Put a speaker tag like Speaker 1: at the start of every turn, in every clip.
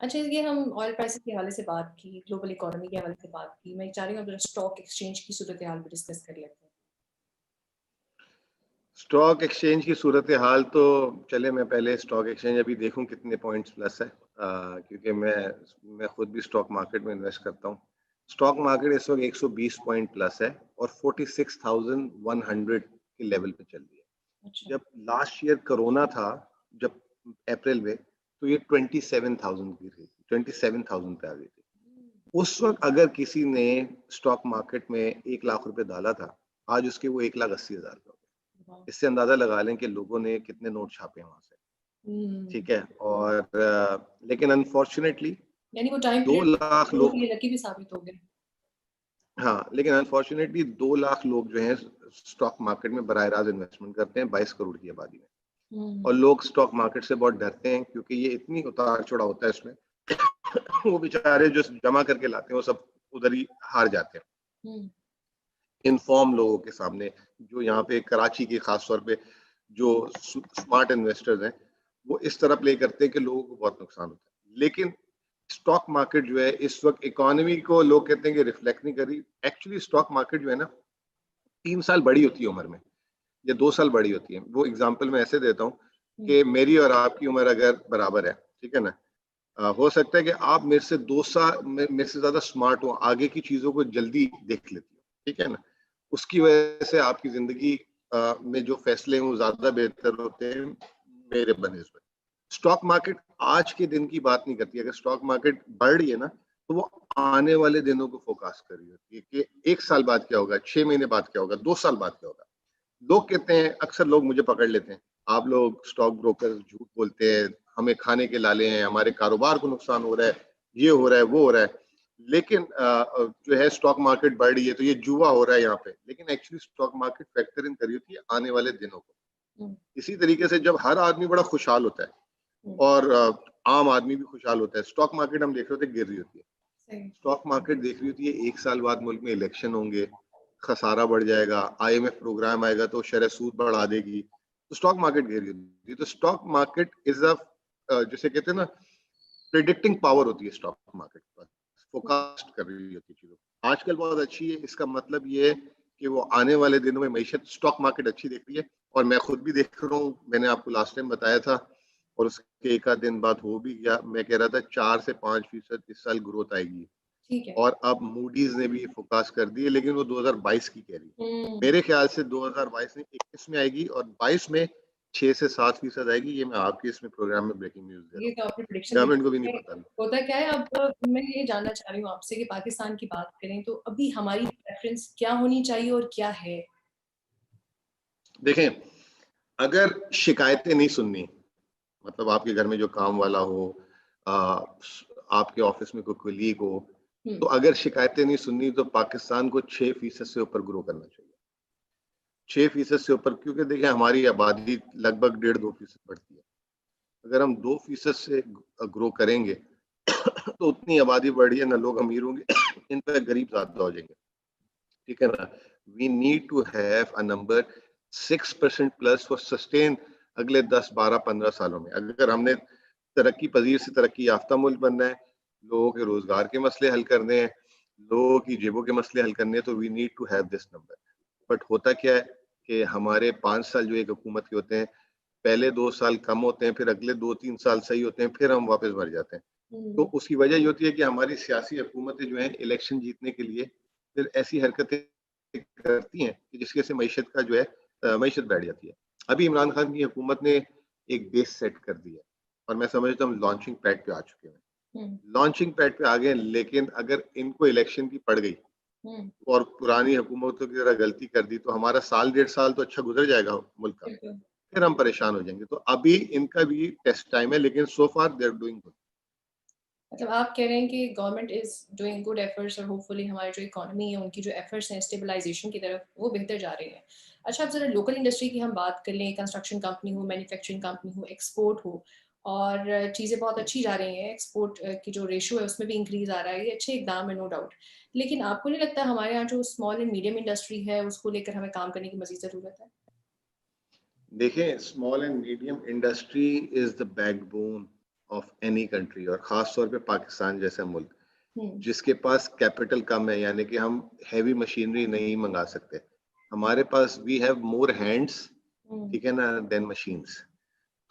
Speaker 1: अच्छा, ये हम ऑयल प्राइसेस के हवाले से बात की, ग्लोबल इकोनॉमी के हवाले से बात की। मैं चाह रही हूँ जरा स्टॉक एक्सचेंज की सूरत हाल भी डिस्कस कर लेते हैं।
Speaker 2: स्टॉक एक्सचेंज की सूरत हाल तो चले, मैं पहले स्टॉक एक्सचेंज अभी देखूं कितने पॉइंट्स प्लस है, क्योंकि मैं खुद भी स्टॉक मार्केट में इन्वेस्ट करता हूं। स्टॉक मार्केट इस वक्त 120 पॉइंट प्लस है और 46,100 के लेवल पे चल रही है।
Speaker 1: अच्छा।
Speaker 2: जब लास्ट ईयर कोरोना था, जब अप्रैल में, तो ये 27,000 की थी, 27,000 पे आ गई थी। उस वक्त अगर किसी ने स्टॉक मार्केट में 1 लाख रुपए डाला था, आज उसके वो 1,80,000 का।
Speaker 1: वाह।
Speaker 2: इससे अंदाजा लगा लें कि लोगों ने कितने नोट छापे वहां से। ठीक है। और लेकिन अनफॉर्चुनेटली
Speaker 1: यानी वो टाइम
Speaker 2: 2
Speaker 1: पीरियड
Speaker 2: लाख
Speaker 1: लोगों के
Speaker 2: लोग,
Speaker 1: लिए लकी भी साबित हो गए।
Speaker 2: हाँ, लेकिन अनफॉर्चुनेटली 2 लाख लोग जो हैं स्टॉक मार्केट में बराह रास्त इन्वेस्टमेंट करते हैं 22 करोड़ की आबादी में। और लोग स्टॉक मार्केट से बहुत डरते हैं क्योंकि ये इतनी उतार चढ़ाव होता है इसमें। वो बेचारे जो जमा करके लाते हैं वो सब उधर ही हार जाते हैं इनफॉर्म लोगों के सामने। जो यहाँ पे कराची के खास तौर पे जो स्मार्ट इन्वेस्टर्स हैं, वो इस तरह प्ले करते हैं कि लोगों को बहुत नुकसान होता है। लेकिन स्टॉक मार्केट जो है इस वक्त इकोनॉमी को लोग कहते हैं कि रिफ्लेक्ट नहीं कर रही। एक्चुअली स्टॉक मार्केट जो है ना, 3 साल बड़ी होती है उम्र में, या 2 साल बड़ी होती है। वो एग्जाम्पल मैं ऐसे देता हूँ कि मेरी और आपकी उम्र अगर बराबर है, ठीक है ना, हो सकता है कि आप मेरे से 2 साल मेरे से ज्यादा स्मार्ट हो, आगे की चीजों को जल्दी देख लेती हो, ठीक है ना। उसकी वजह से आपकी जिंदगी में जो फैसले हैं वो ज्यादा बेहतर होते हैं मेरे बनिस्बत। स्टॉक मार्केट आज के दिन की बात नहीं करती। अगर स्टॉक मार्केट बढ़ रही है ना, तो वो आने वाले दिनों को फोकस कर रही होती है कि 1 साल बाद क्या होगा, 6 महीने बाद क्या होगा, 2 साल बाद क्या होगा। लोग कहते हैं, अक्सर लोग मुझे पकड़ लेते हैं, आप लोग स्टॉक ब्रोकर झूठ बोलते हैं, हमें खाने के लाले हैं, हमारे कारोबार को नुकसान हो रहा है, ये हो रहा है, वो हो रहा है। लेकिन जो है स्टॉक मार्केट बढ़ रही है तो ये जुआ हो रहा है यहाँ पे। लेकिन actually stock market factor in करी होती है आने वाले दिनों को। इसी तरीके से जब हर आदमी बड़ा खुशहाल होता है और आम आदमी भी खुशहाल होता है, स्टॉक मार्केट हम देख रहे होते गिर रही होती है। स्टॉक मार्केट देख रही होती है 1 साल बाद मुल्क में इलेक्शन होंगे, खसारा बढ़ जाएगा, आईएमएफ प्रोग्राम आएगा तो शरह सूद बढ़ा देगी, तो स्टॉक मार्केट गिर रही है। तो स्टॉक मार्केट इज अ, जिसे कहते हैं ना, प्रिडिक्टिंग पावर होती है स्टॉक मार्केट पर, फोकास्ट कर रही होती है चीजों। आजकल बहुत अच्छी है, इसका मतलब ये है कि वो आने वाले दिनों में मैशत स्टॉक मार्केट अच्छी देख रही है। और मैं खुद भी देख रहा हूँ, मैंने आपको लास्ट टाइम बताया था और उसके एक आध दिन बाद हो भी गया। मैं कह रहा था 4 से 5% इस साल ग्रोथ आएगी,
Speaker 1: ठीक है।
Speaker 2: और अब मूडीज ने भी फोकस कर दी है, लेकिन वो 2022 की कह रही है। मेरे ख्याल से 2022 में 21 में आएगी और 22 में 6 से 7% आएगी। ये मैं आपके इसमें प्रोग्राम में ब्रेकिंग न्यूज दे रहा
Speaker 1: ये
Speaker 2: हूँ,
Speaker 1: तो आपने प्रेडिक्शन
Speaker 2: गवर्नमेंट को भी नहीं पता।
Speaker 1: होता क्या है। अब मैं ये जानना चाह रही हूँ आपसे कि पाकिस्तान की बात करें तो अभी हमारी प्रेफरेंस क्या होनी चाहिए और क्या है।
Speaker 2: देखें, अगर शिकायतें नहीं सुननी, मतलब आपके घर में जो काम वाला हो, आ, आपके ऑफिस में कोई कुलीग हो, तो अगर शिकायतें नहीं सुननी तो पाकिस्तान को 6% से ऊपर ग्रो करना चाहिए। 6% से ऊपर, क्योंकि देखिए हमारी आबादी लगभग 1.5-2% बढ़ती है। अगर हम 2% से ग्रो करेंगे तो उतनी आबादी बढ़ी है ना, लोग अमीर होंगे इन पर गरीब ज्यादा हो जाएंगे, ठीक है ना। We need to have a number 6% plus for sustain अगले 10, 12, 15 सालों में। अगर हमने तरक्की पजीर से तरक्की याफ्ता मुल्क बनना है, लोगों के रोजगार के मसले हल करने हैं, लोगों की जेबों के मसले हल करने हैं, तो we need to have this number. But होता क्या है कि हमारे 5 साल जो एक हुकूमत के होते हैं, पहले 2 साल कम होते हैं, फिर अगले 2-3 साल सही होते हैं, फिर हम वापस मर जाते हैं। तो उसकी वजह ये होती है कि हमारी सियासी हुकूमतें जो हैं इलेक्शन जीतने के लिए फिर ऐसी हरकतें करती हैं कि जिसकी वजह से मीशत का जो है मीशत बैठ जाती है। अभी इमरान खान की हुकूमत ने एक बेस सेट कर दिया और मैं समझता हूँ लॉन्चिंग पैड पे आ चुके हैं, लॉन्चिंग पैड पे आ गए। लेकिन अगर इनको इलेक्शन की पड़ गई और पुरानी हुकूमतों की तरह गलती कर दी तो हमारा 1-1.5 साल तो अच्छा गुजर जाएगा मुल्क का, फिर हम परेशान हो जाएंगे। तो अभी इनका भी टेस्ट टाइम है, लेकिन सो फार दे आर डूइंग गुड।
Speaker 1: मतलब आप कह रहे हैं कि government is doing good efforts और होपफुली हमारी जो इकोनॉमी है उनकी जो एफर्ट्स हैं स्टेबलाइजेशन की तरफ वो बेहतर जा रहे हैं। अच्छा, अब जरा लोकल इंडस्ट्री की हम बात कर लें। कंस्ट्रक्शन कंपनी हो, मैन्युफैक्चरिंग कंपनी हो, एक्सपोर्ट हो, और चीज़ें बहुत अच्छी जा रही हैं। एक्सपोर्ट की जो रेशो है उसमें भी इंक्रीज आ रहा है, ये अच्छे इकदाम है नो डाउट। लेकिन आपको नहीं लगता हमारे यहाँ जो स्मॉल एंड मीडियम इंडस्ट्री है उसको लेकर हमें काम करने की मजीद ज़रूरत है?
Speaker 2: देखें, small and medium industry is the backbone of any country, और खास तौर पे पाकिस्तान जैसा मुल्क जिसके पास कैपिटल कम है, यानी कि हम हैवी मशीनरी नहीं मंगा सकते, हमारे पास वी हैव मोर हैंड्स, ठीक है ना, देन मशीन्स।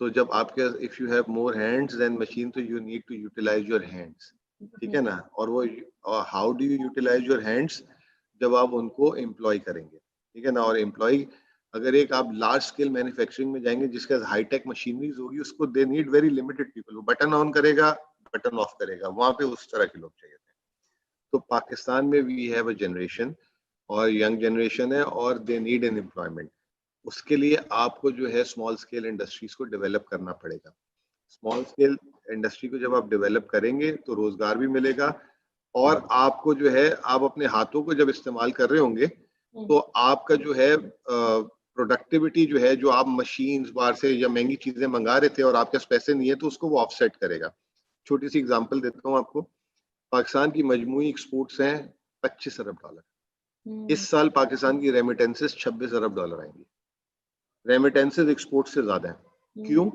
Speaker 2: तो जब आपके if you have more hands then machine, तो you need to utilise your hands, ठीक है ना। और वो how do you utilise your hands, जब आप उनको एम्प्लॉय करेंगे, ठीक है ना। और एम्प्लॉय अगर एक आप लार्ज स्केल मैन्युफैक्चरिंग में जाएंगे जिसके पास हाईटेक मशीनरीज होगी, उसको they need very limited people, वो बटन ऑन करेगा बटन ऑफ करेगा, वहां पे उस तरह के लोग चाहिए थे। तो पाकिस्तान में वी हैव अ जनरेशन, और यंग जनरेशन है, और दे नीड एन एम्प्लॉयमेंट। उसके लिए आपको जो है स्मॉल स्केल इंडस्ट्रीज को डेवलप करना पड़ेगा। स्मॉल स्केल इंडस्ट्री को जब आप डेवलप करेंगे तो रोजगार भी मिलेगा, और आपको जो है आप अपने हाथों को जब इस्तेमाल कर रहे होंगे तो आपका जो है प्रोडक्टिविटी जो है, जो आप मशीन्स बाहर से या महंगी चीजें मंगा रहे थे और आपके पास पैसे नहीं है, तो उसको वो ऑफसेट करेगा। छोटी सी एग्जांपल देता हूँ आपको, पाकिस्तान की मजमूई एक्सपोर्ट्स हैं 25 अरब डॉलर। इस साल पाकिस्तान की रेमिटेंसेस 26 अरब डॉलर आएंगी। रेमिटेंसेस एक्सपोर्ट से ज्यादा है। क्यों?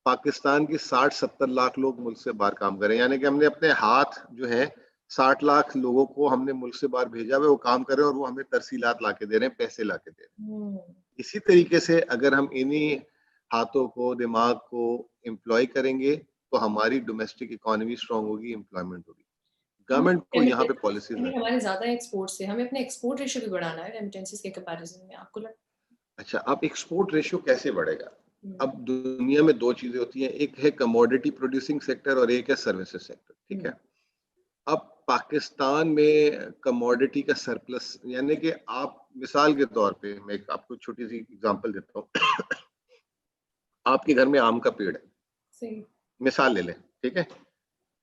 Speaker 2: पाकिस्तान के 60-70 लाख लोग मुल्क से बाहर काम करें, यानी कि हमने अपने हाथ जो है 60 लाख लोगों को हमने मुल्क से बाहर भेजा हुआ, वो काम कर रहे हैं और वो हमें तरसीलात ला के दे रहे हैं, पैसे ला के दे रहे हैं। इसी तरीके से अगर हम इन्हीं हाथों को, दिमाग को एम्प्लॉय करेंगे तो हमारी डोमेस्टिक इकोनॉमी स्ट्रांग होगी, एम्प्लॉयमेंट होगी। गवर्नमेंट को यहाँ पे पॉलिसीज है।
Speaker 1: हमारे ज्यादा एक्सपोर्ट से हमें अपने एक्सपोर्ट रेशियो भी बढ़ाना है रेमिटेंसेस के कंपैरिजन में, आपको लगता है?
Speaker 2: अच्छा, अब एक्सपोर्ट रेशियो कैसे बढ़ेगा? अब दुनिया में दो चीजें होती हैं, एक है कमोडिटी प्रोड्यूसिंग सेक्टर और एक है सर्विसेज सेक्टर, ठीक है। अब पाकिस्तान में कमोडिटी का सरप्लस, यानी कि आप मिसाल के तौर पे मैं आपको छोटी सी एग्जांपल देता हूँ आपके घर में आम का पेड़ है, मिसाल ले लें, ठीक है।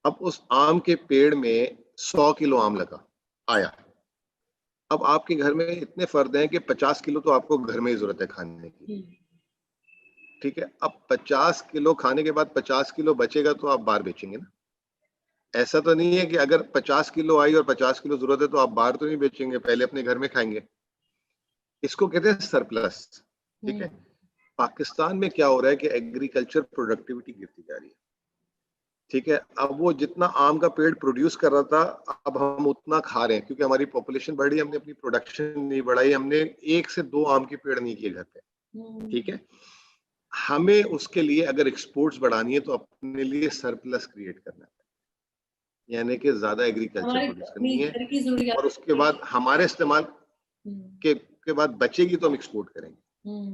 Speaker 2: अब उस आम के पेड़ में 100 किलो आम लगा आया। अब आपके घर में इतने फर्द हैं कि 50 किलो तो आपको घर में ही जरूरत है खाने की, ठीक है। अब 50 किलो खाने के बाद 50 किलो बचेगा तो आप बाहर बेचेंगे ना। ऐसा तो नहीं है कि अगर 50 किलो आई और 50 किलो जरूरत है तो आप बाहर तो नहीं बेचेंगे, पहले अपने घर में खाएंगे। इसको कहते हैं सरप्लस, ठीक है। पाकिस्तान में क्या हो रहा है कि एग्रीकल्चर प्रोडक्टिविटी गिरती जा रही है, ठीक है। अब वो जितना आम का पेड़ प्रोड्यूस कर रहा था, अब हम उतना खा रहे हैं क्योंकि हमारी पॉपुलेशन बढ़ी, हमने अपनी प्रोडक्शन नहीं बढ़ाई, हमने 1 से 2 आम के पेड़ नहीं किए घर पे, ठीक है। हमें उसके लिए अगर एक्सपोर्ट्स बढ़ानी है तो अपने लिए सरप्लस क्रिएट करना है, यानी कि ज्यादा एग्रीकल्चर प्रोड्यूस करनी है, और उसके बाद हमारे इस्तेमाल के बाद बचेगी तो हम एक्सपोर्ट करेंगे।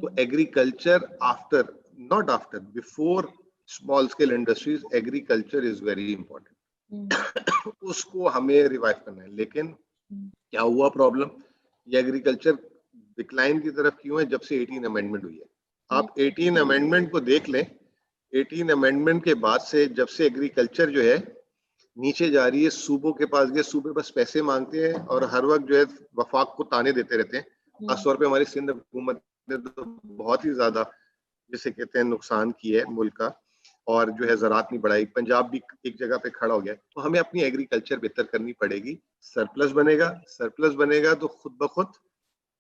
Speaker 2: तो agriculture after, not after, before small scale industries, agriculture is very important. उसको हमें रिवाइव करना है। लेकिन क्या हुआ प्रॉब्लम, ये एग्रीकल्चर डिक्लाइन की तरफ क्यों है? जब से 18 अमेंडमेंट हुई है। आप 18 अमेंडमेंट को देख लें, 18 अमेंडमेंट के बाद से जब से एग्रीकल्चर जो है नीचे जा रही है, सूबों के पास गए, सूबे बस पैसे मांगते हैं और हर वक्त जो है वफाक को ताने देते रहते हैं। खासतौर पे हमारी सिंध हुकूमत ने तो बहुत ही ज्यादा जिसे कहते हैं नुकसान किया है मुल्क का, और जो है ज़राअत नहीं बढ़ाई। पंजाब भी एक जगह पे खड़ा हो गया। तो हमें अपनी एग्रीकल्चर बेहतर करनी पड़ेगी। सरप्लस बनेगा तो खुद ब खुद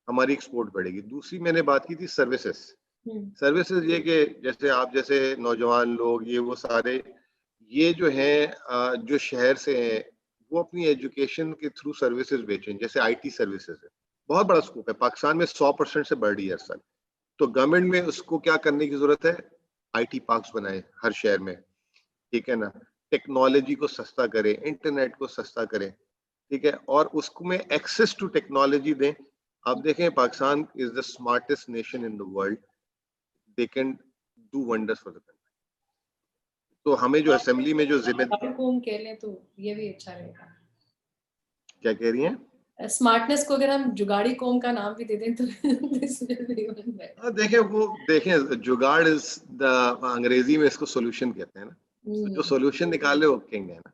Speaker 2: हमारी एक्सपोर्ट बढ़ेगी। दूसरी मैंने बात की थी सर्विसेज ये कि जैसे आप जैसे नौजवान लोग, ये वो सारे ये जो हैं जो शहर से हैं, वो अपनी एजुकेशन के थ्रू सर्विसेज बेचें। जैसे IT सर्विसेज है, बहुत बड़ा स्कोप है पाकिस्तान में, 100% से बढ़ रही है हर साल। तो गवर्नमेंट में उसको क्या करने की जरूरत है? IT पार्क्स बनाए हर शहर में, ठीक है ना। टेक्नोलॉजी को सस्ता करें, इंटरनेट को सस्ता करें, ठीक है, और उसको में एक्सेस टू टेक्नोलॉजी दें। आप देखें Pakistan is the smartest nation in the world, they can do wonders for the country. तो हमें जो असेंबली में जो जिम्मेदारी
Speaker 1: कह लें तो ये भी अच्छा रहेगा।
Speaker 2: क्या कह रही हैं?
Speaker 1: स्मार्टनेस को अगर हम जुगाड़ी कौम का नाम भी दे दें तो
Speaker 2: देखें जुगाड़ इज द, अंग्रेजी में इसको सोल्यूशन कहते हैं ना। तो जो सोल्यूशन निकाले वो कहेंगे ना।